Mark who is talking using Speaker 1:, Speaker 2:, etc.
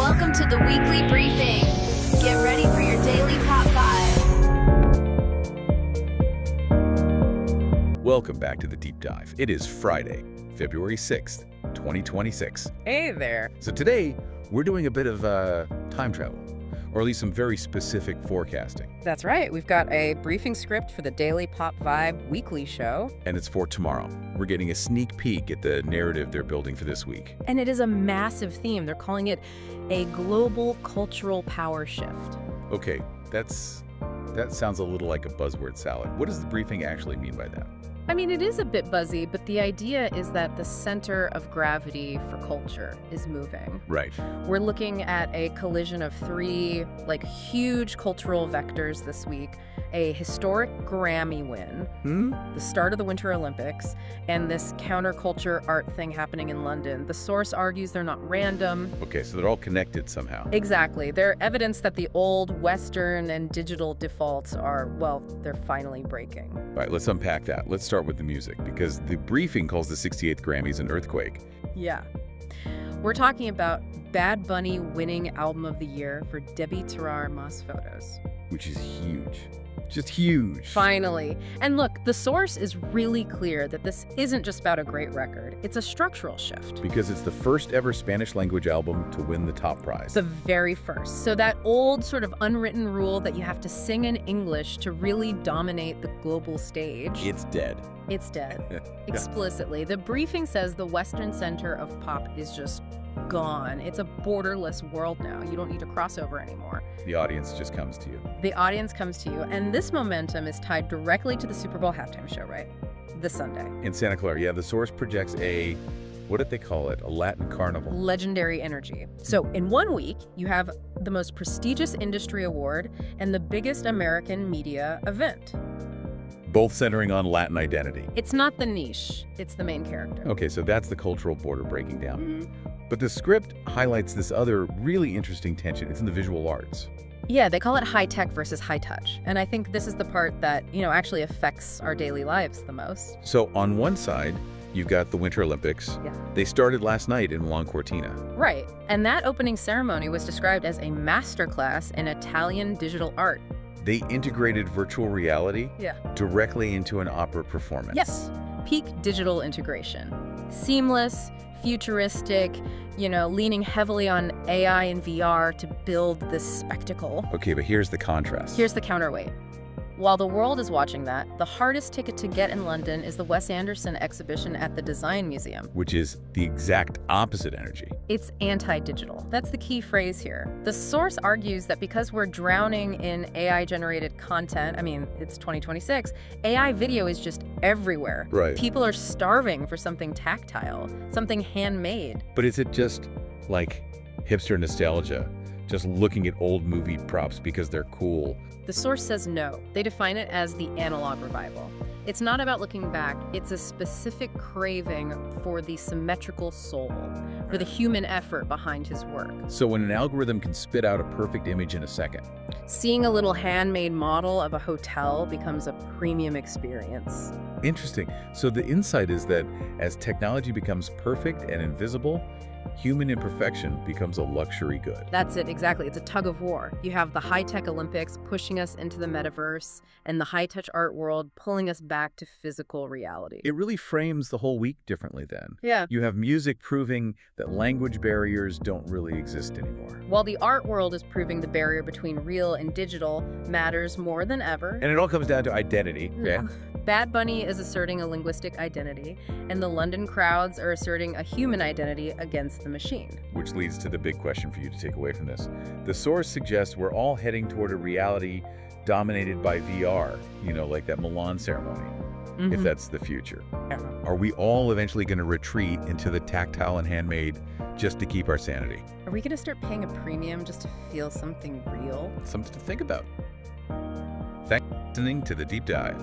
Speaker 1: Welcome to the weekly briefing. Get ready for your daily Pop 5.
Speaker 2: Welcome back to the Deep Dive. It is Friday, February 6th, 2026.
Speaker 3: Hey there.
Speaker 2: So today, we're doing a bit of time travel, or at least some very specific forecasting.
Speaker 3: That's right. We've got a briefing script for the Daily Pop Vibe weekly show.
Speaker 2: And it's for tomorrow. We're getting a sneak peek at the narrative they're building for this week.
Speaker 3: And it is a massive theme. They're calling it a global cultural power shift.
Speaker 2: Okay, that sounds a little like a buzzword salad. What does the briefing actually mean by that?
Speaker 3: I mean, it is a bit buzzy, but the idea is that the center of gravity for culture is moving.
Speaker 2: Right.
Speaker 3: We're looking at a collision of three, huge cultural vectors this week. A historic Grammy win, the start of the Winter Olympics, and this counterculture art thing happening in London. The source argues they're not random.
Speaker 2: Okay, so they're all connected somehow.
Speaker 3: Exactly. They're evidence that the old Western and digital defaults are, well, they're finally breaking.
Speaker 2: All right, let's unpack that. Let's start with the music, because the briefing calls the 68th Grammys an earthquake.
Speaker 3: Yeah. We're talking about Bad Bunny winning Album of the Year for Debí Tirar Más Fotos.
Speaker 2: Which is huge. Just huge.
Speaker 3: Finally. And look, the source is really clear that this isn't just about a great record. It's a structural shift.
Speaker 2: Because it's the first ever Spanish language album to win the top prize.
Speaker 3: The very first. So that old sort of unwritten rule that you have to sing in English to really dominate the global stage.
Speaker 2: It's dead.
Speaker 3: It's dead. Explicitly. The briefing says the Western center of pop is just gone. It's a borderless world now. You don't need to cross over anymore.
Speaker 2: The audience just comes to you.
Speaker 3: The audience comes to you. And this momentum is tied directly to the Super Bowl halftime show, right? This Sunday.
Speaker 2: In Santa Clara, yeah, the source projects what did they call it? A Latin carnival.
Speaker 3: Legendary energy. So in 1 week, you have the most prestigious industry award and the biggest American media event.
Speaker 2: Both centering on Latin identity.
Speaker 3: It's not the niche, it's the main character.
Speaker 2: Okay, so that's the cultural border breaking down. But the script highlights this other really interesting tension. It's in the visual arts.
Speaker 3: Yeah, they call it high tech versus high touch. And I think this is the part that, actually affects our daily lives the most.
Speaker 2: So on one side, you've got the Winter Olympics.
Speaker 3: Yeah.
Speaker 2: They started last night in Milan-Cortina.
Speaker 3: Right. And that opening ceremony was described as a masterclass in Italian digital art.
Speaker 2: They integrated virtual reality
Speaker 3: Yeah.
Speaker 2: directly into an opera performance.
Speaker 3: Yes. Peak digital integration. Seamless, futuristic, leaning heavily on AI and VR to build this spectacle.
Speaker 2: Okay, but here's the contrast.
Speaker 3: Here's the counterweight. While the world is watching that, the hardest ticket to get in London is the Wes Anderson exhibition at the Design Museum.
Speaker 2: Which is the exact opposite energy.
Speaker 3: It's anti-digital. That's the key phrase here. The source argues that because we're drowning in AI-generated content, it's 2026, AI video is just everywhere.
Speaker 2: Right.
Speaker 3: People are starving for something tactile, something handmade.
Speaker 2: But is it just like hipster nostalgia? Just looking at old movie props because they're cool?
Speaker 3: The source says no. They define it as the analog revival. It's not about looking back. It's a specific craving for the symmetrical soul, for the human effort behind his work.
Speaker 2: So when an algorithm can spit out a perfect image in a second.
Speaker 3: Seeing a little handmade model of a hotel becomes a premium experience.
Speaker 2: Interesting. So the insight is that as technology becomes perfect and invisible, human imperfection becomes a luxury good.
Speaker 3: That's it, exactly. It's a tug of war. You have the high-tech Olympics pushing us into the metaverse and the high-touch art world pulling us back to physical reality.
Speaker 2: It really frames the whole week differently then.
Speaker 3: Yeah.
Speaker 2: You have music proving that language barriers don't really exist anymore.
Speaker 3: While the art world is proving the barrier between real and digital matters more than ever.
Speaker 2: And it all comes down to identity. Yeah.
Speaker 3: Bad Bunny is asserting a linguistic identity, and the London crowds are asserting a human identity against the machine.
Speaker 2: Which leads to the big question for you to take away from this. The source suggests we're all heading toward a reality dominated by VR, like that Milan ceremony, if that's the future. Are we all eventually going to retreat into the tactile and handmade just to keep our sanity?
Speaker 3: Are we going to start paying a premium just to feel something real?
Speaker 2: Something to think about. Thanks for listening to The Deep Dive.